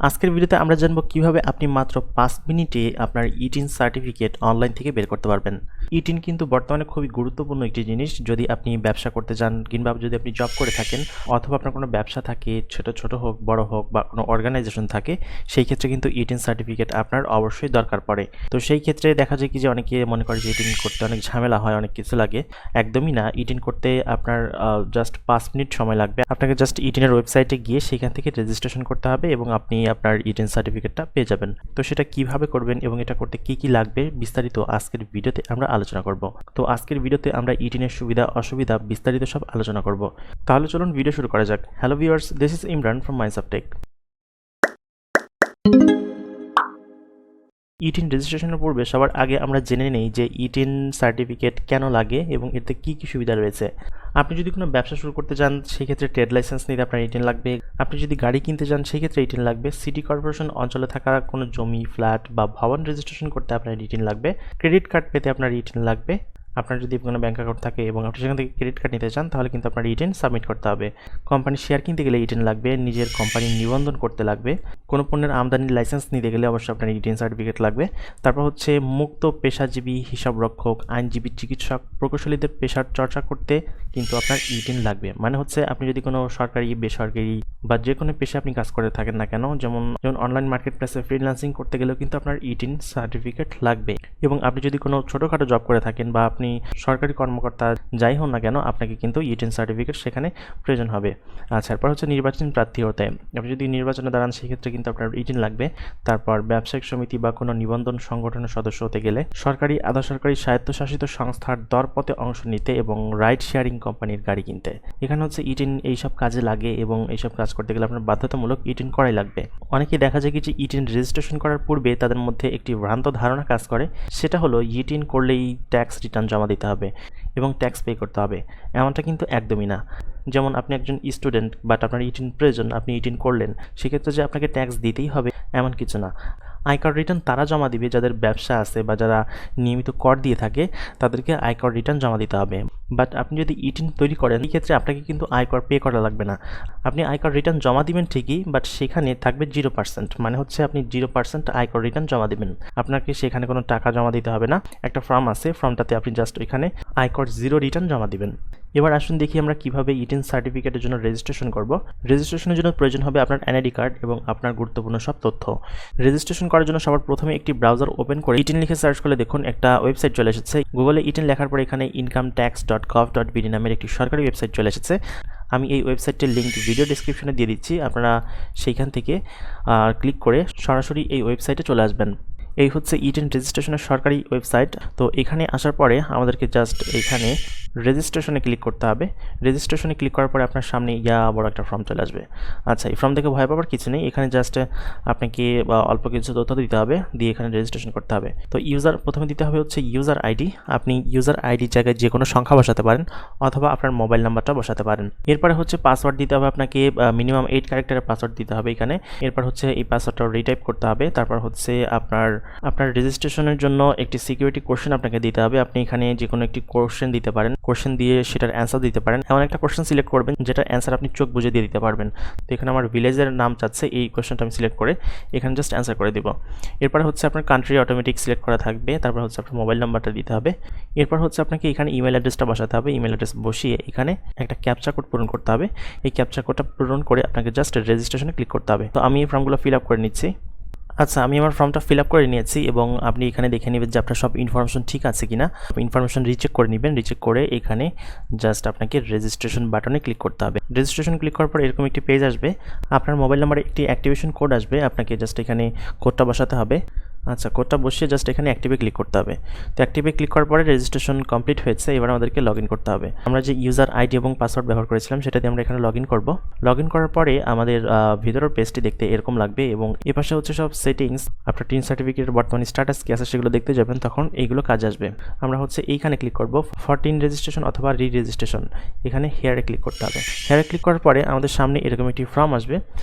আজকের ভিডিওতে আমরা জানবো কিভাবে আপনি মাত্র 5 মিনিটে আপনার ইটিন সার্টিফিকেট অনলাইন থেকে বের করতে পারবেন। ইটিন কিন্তু বর্তমানে খুবই গুরুত্বপূর্ণ একটি জিনিস। যদি আপনি ব্যবসা করতে যান কিংবা যদি আপনি জব করে থাকেন অথবা আপনার কোনো ব্যবসা থাকে, ছোট হোক বড় হোক বা কোনো অর্গানাইজেশন থাকে, সেই ক্ষেত্রে কিন্তু ইটিন সার্টিফিকেট আপনার অবশ্যই দরকার পড়ে। তো সেই ক্ষেত্রে দেখা যায় কি যে অনেকে মনে করে যে ইটিন করতে অনেক ঝামেলা হয়, অনেক কিছু লাগে। একদমই না, ইটিন করতে আপনার জাস্ট 5 মিনিট সময় লাগবে। আপনাকে জাস্ট ইটিনের ওয়েবসাইটে গিয়ে সেখান থেকে রেজিস্ট্রেশন করতে হবে এবং আপনি আপনার ইটিন সার্টিফিকেটটা পেয়ে যাবেন। তো সেটা কিভাবে করবেন এবং এটা করতে কি কি লাগবে বিস্তারিত আজকের ভিডিওতে আমরা আলোচনা করব। তো আজকের ভিডিওতে আমরা ইটিনের সুবিধা অসুবিধা বিস্তারিত সব আলোচনা করব। তাহলে চলুন ভিডিও শুরু করা যাক। Hello viewers, this is Imran from minds of tech. E TIN রেজিস্ট্রেশনের পূর্বে সবার আগে আমরা জেনে নেই যে ইটিন সার্টিফিকেট কেন লাগে এবং এতে কি কি সুবিধা রয়েছে। আপনি যদি কোনো ব্যবসা শুরু করতে চান সেক্ষেত্রে ট্রেড লাইসেন্স নিতে আপনার ইটিন লাগবে। আপনি যদি গাড়ি কিনতে চান সেক্ষেত্রে ইটিন লাগবে। সিটি কর্পোরেশন অঞ্চলে থাকা কোনো জমি, ফ্ল্যাট বা ভবন রেজিস্ট্রেশন করতে আপনার ইটিন লাগবে। ক্রেডিট কার্ড পেতে আপনার ইটিন লাগবে। আপনার যদি কোনো ব্যাঙ্ক অ্যাকাউন্ট থাকে এবং আপনি সেখান থেকে ক্রেডিট কার্ড নিতে চান তাহলে কিন্তু আপনার ইটিন সাবমিট করতে হবে। কোম্পানির শেয়ার কিনতে গেলে ইটিন লাগবে। নিজের কোম্পানির নিবন্ধন করতে লাগবে। কোনো পণ্যের আমদানির লাইসেন্স নিতে গেলে অবশ্যই আপনার ইটিন সার্টিফিকেট লাগবে। তারপর হচ্ছে মুক্ত পেশাজীবী, হিসাবরক্ষক, আইনজীবী, চিকিৎসক, প্রকৌশলীদের পেশার চর্চা করতে কিন্তু আপনার ইটিন লাগবে। মানে হচ্ছে আপনি যদি কোনো সরকারি, বেসরকারি বা যে কোনো পেশা আপনি কাজ করে থাকেন না কেন, যেমন অনলাইন মার্কেট প্লেসে ফ্রিল্যান্সিং করতে গেলেও কিন্তু আপনার ইটিন সার্টিফিকেট লাগবে। এবং আপনি যদি কোনো ছোটোখাটো জব করে থাকেন বা আপনি সরকারি কর্মকর্তা যাই হন না কেন, আপনাকে কিন্তু ইটিন সার্টিফিকেট সেখানে প্রয়োজন হবে। আচ্ছা, এরপর হচ্ছে নির্বাচন প্রার্থী হতে। আপনি যদি নির্বাচনে দাঁড়ান সেক্ষেত্রে কিন্তু আপনার ইটিন লাগবে। তারপর ব্যবসায়িক সমিতি বা কোনো নিবন্ধন সংগঠনের সদস্য হতে গেলে, সরকারি, আধা সরকারি, স্বায়ত্তশাসিত সংস্থার দরপথে অংশ নিতে এবং রাইড শেয়ারিং কোম্পানির গাড়ি কিনতে, এখানে হচ্ছে ইটিন এইসব কাজে লাগে এবং এইসব কাজ করতে গেলে আপনার বাধ্যতামূলক ইটিন করাই লাগবে। অনেকেই দেখা যায় কি যে ইটিন রেজিস্ট্রেশন করার পূর্বে তাদের মধ্যে একটি ভ্রান্ত ধারণা কাজ করে, সেটা হলো ইটিন করলেই ট্যাক্স রিটার্ন জমা দিতে হবে এবং ট্যাক্স পে করতে হবে। এমনটা কিন্তু একদমই না। যেমন আপনি একজন স্টুডেন্ট বাট আপনার ইটিন প্রয়োজন, আপনি ইটিন করলেন, সেক্ষেত্রে যে আপনাকে ট্যাক্স দিতেই হবে এমন কিছু না। আয়কর রিটার্ন তারা জমা দিবে যাদের ব্যবসা আছে বা যারা নিয়মিত কর দিয়ে থাকে, তাদেরকে আয়কর রিটার্ন জমা দিতে হবে। বাট আপনি যদি ইটিন তৈরি করেন এই ক্ষেত্রে আপনাকে কিন্তু আয়কর পে করা লাগবে না। আপনি আয়কর রিটার্ন জমা দিবেন ঠিকই, বাট সেখানে থাকবে 0%। মানে হচ্ছে আপনি 0% আয়কর রিটার্ন জমা দিবেন। আপনাকে সেখানে কোনো টাকা জমা দিতে হবে না। একটা ফর্ম আছে, ফর্মটাতে আপনি জাস্ট ওইখানে আয়কর 0 রিটার্ন জমা দিবেন। এবার আসুন দেখি আমরা কিভাবে ইটিন সার্টিফিকেটের জন্য রেজিস্ট্রেশন করব। রেজিস্ট্রেশনের জন্য প্রয়োজন হবে আপনার এনআইডি কার্ড এবং আপনার গুরুত্বপূর্ণ সব তথ্য। রেজিস্ট্রেশন করার জন্য সবার প্রথমে একটি ব্রাউজার ওপেন করে ইটিন লিখে সার্চ করলে দেখুন একটা ওয়েবসাইট চলে এসেছে। গুগলে ইটিন লেখার পর এখানে incometax.gov.bd নামের একটি সরকারি ওয়েবসাইট চলে এসেছে। আমি এই ওয়েবসাইটের লিঙ্ক ভিডিও ডেসক্রিপশনে দিয়ে দিচ্ছি, আপনারা সেইখান থেকে ক্লিক করে সরাসরি এই ওয়েবসাইটে চলে আসবেন। এই হচ্ছে ইটিন রেজিস্ট্রেশনের সরকারি ওয়েবসাইট। তো এখানে আসার পরে আমাদেরকে জাস্ট এখানে রেজিস্ট্রেশনে ক্লিক করতে হবে। রেজিস্ট্রেশনে ক্লিক করার পরে আপনার সামনে বড় একটা ফর্ম চলে আসবে। আচ্ছা, এই ফর্ম দেখে ভয় পাওয়ার কিছু নেই। এখানে জাস্ট আপনাকে অল্প কিছু তথ্য দিতে হবে, দিয়ে এখানে রেজিস্ট্রেশন করতে হবে। তো প্রথমে দিতে হবে হচ্ছে ইউজার আইডি। আপনি ইউজার আইডির জায়গায় যে কোনো সংখ্যা বসাতে পারেন অথবা আপনার মোবাইল নাম্বারটা বসাতে পারেন। এরপরে হচ্ছে পাসওয়ার্ড দিতে হবে আপনাকে, মিনিমাম 8 ক্যারেক্টারের পাসওয়ার্ড দিতে হবে এখানে। এরপর হচ্ছে এই পাসওয়ার্ডটা রিটাইপ করতে হবে। তারপর হচ্ছে আপনার রেজিস্ট্রেশনের জন্য একটি সিকিউরিটি কোশ্চেন আপনাকে দিতে হবে। আপনি এখানে যে কোনো একটি কোশ্চেন দিতে পারেন, কোশ্চেন দিয়ে সেটার অ্যান্সার দিতে পারেন। এমন একটা কোশ্চেন সিলেক্ট করবেন যেটার অ্যান্সার আপনি চোখ বুঝে দিয়ে দিতে পারবেন। তো এখানে আমার ভিলেজের নাম চাচ্ছে, এই কোশ্চেনটা আমি সিলেক্ট করে এখানে জাস্ট অ্যান্সার করে দেবো। এরপর হচ্ছে আপনার কান্ট্রি অটোমেটিক সিলেক্ট করা থাকবে। তারপর হচ্ছে আপনার মোবাইল নাম্বারটা দিতে হবে। এরপর হচ্ছে আপনাকে এখানে ইমেল অ্যাড্রেসটা বসাতে হবে। ইমেল অ্যাড্রেস বসিয়ে এখানে একটা ক্যাপচা কোড পূরণ করতে হবে। এই ক্যাপচা কোডটা পূরণ করে আপনাকে জাস্ট রেজিস্ট্রেশনে ক্লিক করতে হবে। তো আমি এই ফর্মগুলো ফিল আপ করে নিচ্ছি। আচ্ছা, আমি আমার ফর্মটা ফিল আপ করে নিয়েছি এবং আপনি এখানে দেখে নেবেন যে আপনার সব ইনফরমেশন ঠিক আছে কিনা। ইনফরমেশন রিচেক করে নেবেন। রিচেক করে এখানে জাস্ট আপনাকে রেজিস্ট্রেশন বাটনে ক্লিক করতে হবে। রেজিস্ট্রেশন ক্লিক করার পর এরকম একটি পেজ আসবে। আপনার মোবাইল নাম্বারে একটি অ্যাক্টিভেশন কোড আসবে, আপনাকে জাস্ট এখানে কোডটা বসাতে হবে। আচ্ছা, কোডটা বসিয়ে জাস্ট এখানে অ্যাক্টিভে ক্লিক করতে হবে। তো অ্যাক্টিভে ক্লিক করার পরে রেজিস্ট্রেশন কমপ্লিট হয়েছে। এবার আমাদেরকে লগ ইন করতে হবে। আমরা যে ইউজার আইডি এবং পাসওয়ার্ড ব্যবহার করেছিলাম সেটা দিয়ে আমরা এখানে লগ ইন করবো। লগ ইন করার পরে আমাদের ভিতরের পেজটি দেখতে এরকম লাগবে এবং এ পাশে হচ্ছে সব সেটিংস। আপনার টিন সার্টিফিকেটের বর্তমানে স্ট্যাটাস কী আছে সেগুলো দেখতে যাবেন, তখন এইগুলো কাজে আসবে। আমরা হচ্ছে এইখানে ক্লিক করব, ফর টিন রেজিস্ট্রেশন অথবা রেজিস্ট্রেশন। এখানে হেয়ারে ক্লিক করতে হবে। হেয়ারে ক্লিক করার পরে আমাদের সামনে এরকম একটি ফর্ম আসবে,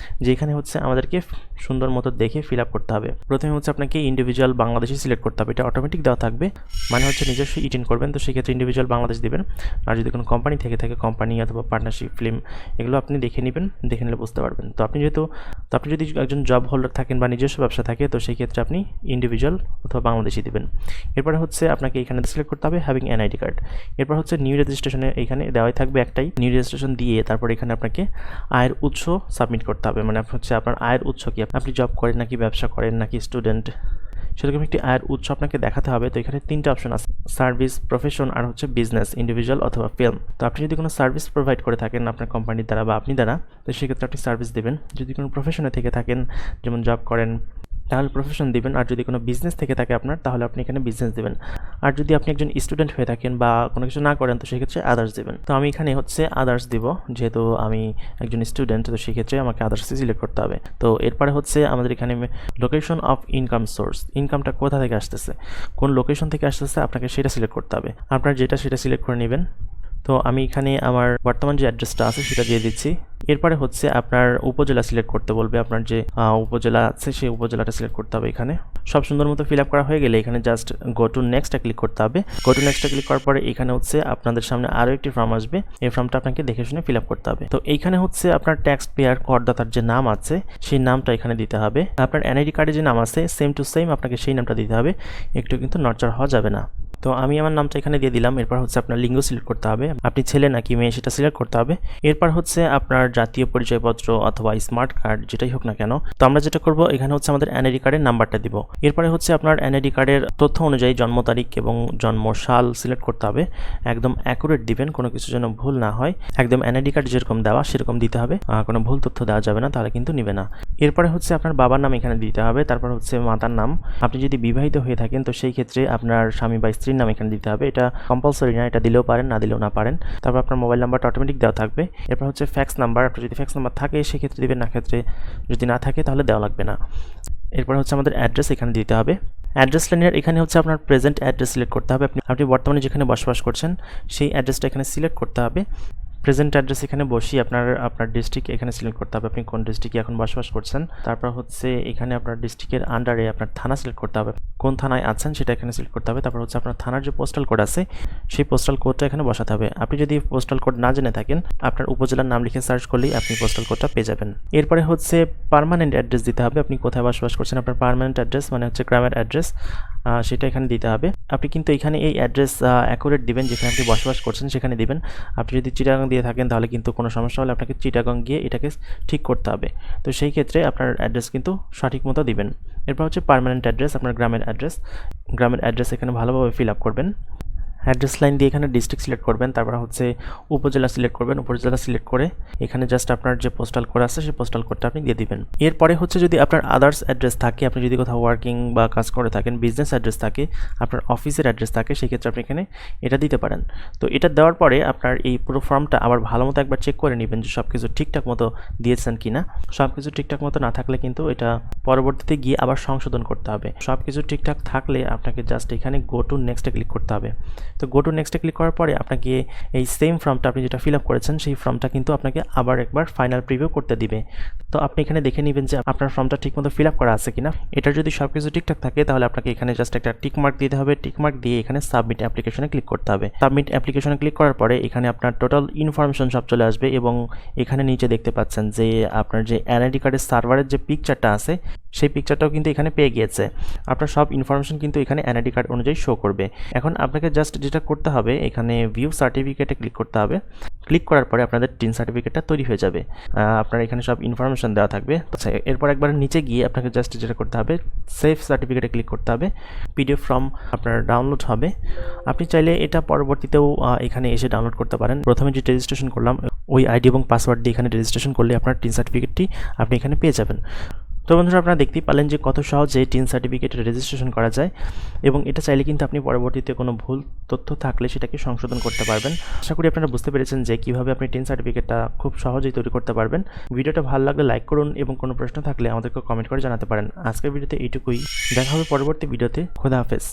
যেখানে হচ্ছে আমাদেরকে সুন্দর মতো দেখে ফিল আপ করতে হবে। প্রথমে হচ্ছে আপনাকে ইন্ডিভিজুয়াল বাংলাদেশি সিলেক্ট করতে হবে, এটা অটোমেটিক দেওয়া থাকবে, মানে হচ্ছে নিজস্ব ইটিন করবেন, তো সেক্ষেত্রে ইন্ডিভিজুয়াল বাংলাদেশ দিবেন। আর যদি কোনো কোম্পানি থেকে থাকে কোম্পানি অথবা পার্টনারশিপ ফিল্ম এগুলো আপনি দেখে নেবেন, দেখে নিলে বুঝতে পারবেন। তো আপনি যদি একজন জব হোল্ডার থাকেন বা নিজস্ব ব্যবসা থাকে, তো সেই ক্ষেত্রে আপনি ইন্ডিভিজুয়াল অথবা বাংলাদেশি দিবেন। এরপরে হচ্ছে আপনাকে এখানে সিলেক্ট করতে হবে হ্যাভিং এন আইডি কার্ড। এরপর হচ্ছে নিউ রেজিস্ট্রেশনে এখানে দেওয়াই থাকবে একটাই, নিউ রেজিস্ট্রেশন দিয়ে তারপর এখানে আপনাকে আয়ের উৎস সাবমিট করতে হবে, মানে হচ্ছে আপনার আয়ের উৎস কি, আপনি জব করেন নাকি ব্যবসা করেন নাকি স্টুডেন্ট, সেরকম একটি আয়ের উৎস আপনাকে দেখাতে হবে। তো এখানে 3টা অপশন আছে, সার্ভিস, প্রফেশন আর হচ্ছে বিজনেস, ইন্ডিভিজুয়াল অথবা ফিল্ম। তো আপনি যদি কোনো সার্ভিস প্রোভাইড করে থাকেন আপনার কোম্পানির দ্বারা বা আপনি দ্বারা, তো সেক্ষেত্রে আপনি সার্ভিস দেবেন। যদি কোনো প্রফেশনে থেকে থাকেন, যেমন জব করেন, তাহলে প্রফেশন দিবেন। আর যদি কোনো বিজনেস থেকে থাকে আপনার, তাহলে আপনি এখানে বিজনেস দেবেন। আর যদি আপনি একজন স্টুডেন্ট হয়ে থাকেন বা কোনো কিছু না করেন, তো সেক্ষেত্রে আদার্স দেবেন। তো আমি এখানে হচ্ছে আদার্স দিব, যেহেতু আমি একজন স্টুডেন্ট, তো সেক্ষেত্রে আমাকে আদার্সে সিলেক্ট করতে হবে। তো এরপরে হচ্ছে আমাদের এখানে লোকেশন অফ ইনকাম সোর্স, ইনকামটা কোথা থেকে আসতেছে, কোন লোকেশন থেকে আসতেছে আপনাকে সেটা সিলেক্ট করতে হবে। আপনার সেটা সিলেক্ট করে নেবেন। তো আমি এখানে আমার বর্তমান যে অ্যাড্রেসটা আছে সেটা দিয়ে দিচ্ছি। এরপরে হচ্ছে আপনার উপজেলা সিলেক্ট করতে বলবে, আপনার যে উপজেলা আছে সেই উপজেলাটা সিলেক্ট করতে হবে। এখানে সব সুন্দর মতো ফিল আপ করা হয়ে গেলে এখানে জাস্ট গো টু নেক্সটে ক্লিক করতে হবে। গো টু নেক্সটে ক্লিক করার পরে এখানে হচ্ছে আপনাদের সামনে আরও একটি ফর্ম আসবে, এই ফর্মটা আপনাকে দেখে শুনে ফিল আপ করতে হবে। তো এইখানে হচ্ছে আপনার ট্যাক্স পেয়ার করদাতার যে নাম আছে সেই নামটা এখানে দিতে হবে। আপনার এনআইডি কার্ডে যে নাম আছে সেম টু সেম আপনাকে সেই নামটা দিতে হবে, একটু কিন্তু নড়চড় হওয়া যাবে না। তো আমি আমার নামটা এখানে দিয়ে দিলাম। এরপর হচ্ছে আপনার লিঙ্গ সিলেক্ট করতে হবে, আপনি ছেলে নাকি মেয়ে সেটা সিলেক্ট করতে হবে। এরপর হচ্ছে আপনার জাতীয় পরিচয়পত্র অথবা স্মার্ট কার্ড যেটাই হোক না কেন। তো আমরা যেটা করব এখানে হচ্ছে আমাদের এনআইডি কার্ডের নাম্বারটা দিব। এরপরে হচ্ছে আপনার এনআইডি কার্ডের তথ্য অনুযায়ী জন্ম তারিখ এবং জন্ম সাল সিলেক্ট করতে হবে, একদম অ্যাকুরেট দিবেন, কোনো কিছু যেন ভুল না হয়। একদম এনআইডি কার্ড যেরকম দেওয়া সেরকম দিতে হবে, কোনো ভুল তথ্য দেওয়া যাবে না, তাহলে কিন্তু নিবে না। এরপরে হচ্ছে আপনার বাবার নাম এখানে দিতে হবে। তারপর হচ্ছে মাতার নাম, আপনি যদি বিবাহিত হয়ে থাকেন তো সেই ক্ষেত্রে আপনার স্বামী বা স্ত্রীর নাম এখানে দিতে হবে, এটা কম্পালসরি না, এটা দিলেও পারেন না দিলেও না পারেন। তারপর আপনার মোবাইল নাম্বারটা অটোমেটিক দেওয়া থাকবে। এরপর হচ্ছে ফ্যাক্স নাম্বার, আপনার যদি ফ্যাক্স নাম্বার থাকে সেক্ষেত্রে দেবেন, না ক্ষেত্রে যদি না থাকে তাহলে দেওয়া লাগবে না। এরপর হচ্ছে আমাদের অ্যাড্রেস এখানে দিতে হবে। অ্যাড্রেস লাইনের এখানে হচ্ছে আপনার প্রেজেন্ট অ্যাড্রেস সিলেক্ট করতে হবে, আপনি বর্তমানে যেখানে বসবাস করছেন সেই অ্যাড্রেসটা এখানে সিলেক্ট করতে হবে। প্রেজেন্ট অ্যাড্রেস এখানে বসিয়ে আপনার ডিস্ট্রিক্ট এখানে সিলেক্ট করতে হবে, আপনি কোন ডিস্ট্রিক্টে এখন বসবাস করছেন। তারপর হচ্ছে এখানে আপনার ডিস্ট্রিক্টের আন্ডারে আপনার থানা সিলেক্ট করতে হবে, কোন থানায় আছেন সেটা এখানে সিলেক্ট করতে হবে। তারপর হচ্ছে আপনার থানার যে পোস্টাল কোড আছে সেই পোস্টাল কোডটা এখানে বসাতে হবে। আপনি যদি পোস্টাল কোড না জেনে থাকেন আপনার উপজেলার নাম লিখে সার্চ করলেই আপনি পোস্টাল কোডটা পেয়ে যাবেন। এরপরে হচ্ছে পার্মানেন্ট অ্যাড্রেস দিতে হবে, আপনি কোথায় বসবাস করছেন, আপনার পার্মানেন্ট অ্যাড্রেস মানে হচ্ছে গ্রামের অ্যাড্রেস, সেটা এখানে দিতে হবে। আপনি কিন্তু এখানে এই অ্যাড্রেস অ্যাকুরেট দিবেন, যেখানে আপনি বসবাস করছেন সেখানে দিবেন। আপনি যদি চিটাগাং দিয়ে থাকেন তাহলে কিন্তু কোনো সমস্যা হলে আপনাকে চিটাগাং গিয়ে এটাকে ঠিক করতে হবে। তো সেই ক্ষেত্রে আপনার অ্যাড্রেস কিন্তু সঠিক মতো দিবেন। এরপর হচ্ছে পার্মানেন্ট অ্যাড্রেস, আপনার গ্রামের অ্যাড্রেস এখানে ভালোভাবে ফিল আপ করবেন। অ্যাড্রেস লাইন দিয়ে এখানে ডিস্ট্রিক্ট সিলেক্ট করবেন, তারপর হচ্ছে উপজেলা সিলেক্ট করবেন, উপজেলা সিলেক্ট করে এখানে জাস্ট আপনার যে পোস্টাল কোড আছে সেই পোস্টাল কোডটা আপনি দিয়ে দিবেন। এরপরে হচ্ছে যদি আপনার আদার্স অ্যাড্রেস থাকে, আপনি যদি কোথাও ওয়ার্কিং বা কাজ করে থাকেন, বিজনেস অ্যাড্রেস থাকে, আপনার অফিসের অ্যাড্রেস থাকে, সেক্ষেত্রে আপনি এখানে এটা দিতে পারেন। তো এটা দেওয়ার পরে আপনার এই পুরো ফর্মটা আবার ভালো মতো একবার চেক করে নেবেন যে সব কিছু ঠিকঠাক মতো দিয়েছেন কিনা। সব কিছু ঠিকঠাক মতো না থাকলে কিন্তু এটা পরবর্তীতে গিয়ে আবার সংশোধন করতে হবে। সব কিছু ঠিকঠাক থাকলে আপনাকে জাস্ট এখানে গো টু নেক্সটে ক্লিক করতে হবে। তো গো টু নেক্সটে ক্লিক করার পরে আপনাকে এই সেম ফর্মটা আপনি যেটা ফিল আপ করেছেন সেই ফর্মটা কিন্তু আপনাকে আবার একবার ফাইনাল প্রিভিউ করতে দিবে। তো আপনি এখানে দেখে নেবেন যে আপনার ফর্মটা ঠিকমতো ফিল আপ করা আছে কিনা। এটার যদি সব কিছু ঠিকঠাক থাকে তাহলে আপনাকে এখানে জাস্ট একটা টিক মার্ক দিতে হবে। টিক মার্ক দিয়ে এখানে সাবমিট অ্যাপ্লিকেশনে ক্লিক করতে হবে। সাবমিট অ্যাপ্লিকেশনে ক্লিক করার পরে এখানে আপনার টোটাল ইনফরমেশন সব চলে আসবে এবং এখানে নিচে দেখতে পাচ্ছেন যে আপনার যে এনআইডি কার্ডের সার্ভারের যে পিকচারটা আছে সেই পিকচারটাও কিন্তু এখানে পেয়ে গিয়েছে। আপনার সব ইনফরমেশন কিন্তু এখানে এনআইডি কার্ড অনুযায়ী শো করবে। এখন আপনাকে জাস্ট যেটা করতে হবে এখানে ভিউ সার্টিফিকেটে ক্লিক করতে হবে। ক্লিক করার পরে আপনাদের টিন সার্টিফিকেটটা তৈরি হয়ে যাবে। আপনার এখানে সব ইনফরমেশন দেওয়া থাকবে। আচ্ছা, এরপর একবার নিচে গিয়ে আপনাকে জাস্ট যেটা করতে হবে সেভ সার্টিফিকেটে ক্লিক করতে হবে। পিডিএফ ফর্ম আপনার ডাউনলোড হবে। আপনি চাইলে এটা পরবর্তীতেও এখানে এসে ডাউনলোড করতে পারেন। প্রথমে যে রেজিস্ট্রেশন করলাম ওই আইডি এবং পাসওয়ার্ড দিয়ে এখানে রেজিস্ট্রেশন করলে আপনার টিন সার্টিফিকেটটি আপনি এখানে পেয়ে যাবেন। তো বন্ধুরা আপনারা দেখতেই পারলেন যে কত সহজে টিন সার্টিফিকেটের রেজিস্ট্রেশন করা যায় এবং এটা চাইলে কিন্তু আপনি পরবর্তীতে কোনো ভুল তথ্য থাকলে সেটাকে সংশোধন করতে পারবেন। আশা করি আপনারা বুঝতে পেরেছেন যে কীভাবে আপনি টিন সার্টিফিকেটটা খুব সহজেই তৈরি করতে পারবেন। ভিডিওটা ভালো লাগলে লাইক করুন এবং কোনো প্রশ্ন থাকলে আমাদেরকে কমেন্ট করে জানাতে পারেন। আজকের ভিডিওতে এইটুকুই, দেখা হবে পরবর্তী ভিডিওতে। খোদা হাফেজ।